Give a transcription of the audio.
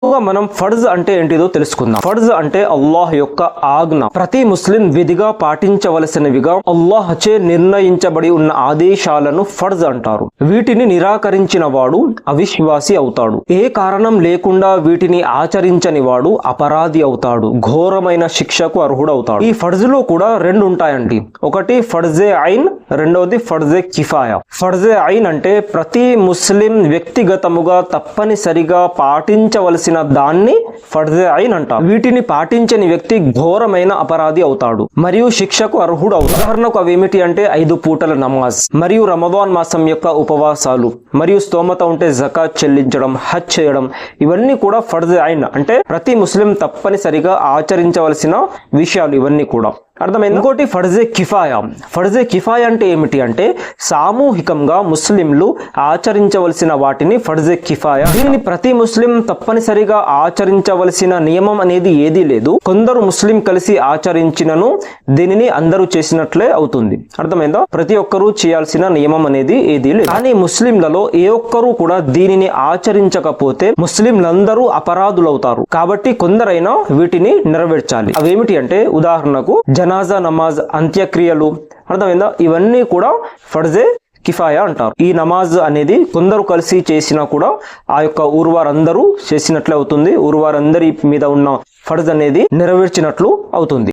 మనం ఫర్జ్ అంటే ఏంటిదో తెలుసుకుందాం. ఫర్జ్ అంటే అల్లాహ్ యొక్క ఆజ్ఞ, ప్రతి ముస్లిం విధిగా పాటించవలసినవిగా అల్లాహ్ చే నిర్ణయించబడి ఉన్న ఆదేశాలను ఫర్జ్ అంటారు. వీటిని నిరాకరించిన వాడు అవిశ్వాసి అవుతాడు. ఏ కారణం లేకుండా వీటిని ఆచరించని వాడు అపరాధి అవుతాడు, ఘోరమైన శిక్షకు అర్హుడవుతాడు. ఈ ఫర్జ్ లో కూడా రెండు ఉంటాయండి. ఒకటి ఫర్జే ఐన్, రెండవది ఫర్జే కిఫాయా. ఫర్జే ఐన్ అంటే ప్రతి ముస్లిం వ్యక్తిగతముగా తప్పనిసరిగా పాటించవలసిన దాన్ని ఫర్జే ఐన్ అంటారు. వీటిని పాటించని వ్యక్తి ఘోరమైన అపరాధి అవుతాడు మరియు శిక్షకు అర్హుడు అవుతాడు. ఉదాహరణకు అవేమిటి అంటే 5 పూటల నమాజ్ మరియు రమదాన్ మాసం యొక్క ఉపవాసాలు మరియు స్తోమత ఉంటే జకాత్ చెల్లించడం, హజ్ చేయడం, ఇవన్నీ కూడా ఫర్జే ఐన్ అంటే ప్రతి ముస్లిం తప్పనిసరిగా ఆచరించవలసిన విషయాలు ఇవన్నీ కూడా. అర్థమైంది. ఇంకోటి ఫర్జే కిఫాయా. ఫర్జే కిఫాయా అంటే ఏమిటి అంటే సామూహికంగా ముస్లింలు ఆచరించవలసిన వాటిని ఫర్జే కిఫాయా. దీనిని ప్రతి ముస్లిం తప్పనిసరిగా ఆచరించవలసిన నియమం అనేది ఏదీ లేదు. కొందరు ముస్లిం కలిసి ఆచరించినను దీనిని అందరూ చేసినట్లే అవుతుంది. అర్థమైందా? ప్రతి ఒక్కరూ చేయాల్సిన నియమం అనేది ఏదీ లేదు. కానీ ముస్లింలలో ఏ ఒక్కరూ కూడా దీనిని ఆచరించకపోతే ముస్లింలందరూ అపరాధులవుతారు. కాబట్టి కొందరైనా వీటిని నెరవేర్చాలి. అవేమిటి అంటే ఉదాహరణకు జనాజా నమాజ్, అంత్యక్రియలు, అర్థమైందా? ఇవన్నీ కూడా ఫర్జే కిఫాయా అంటారు. ఈ నమాజ్ అనేది కొందరు కలిసి చేసినా కూడా ఆ యొక్క ఊరువారందరూ చేసినట్లే అవుతుంది. ఊరువారందరి మీద ఉన్న ఫర్జ్ అనేది నెరవేర్చినట్లు అవుతుంది.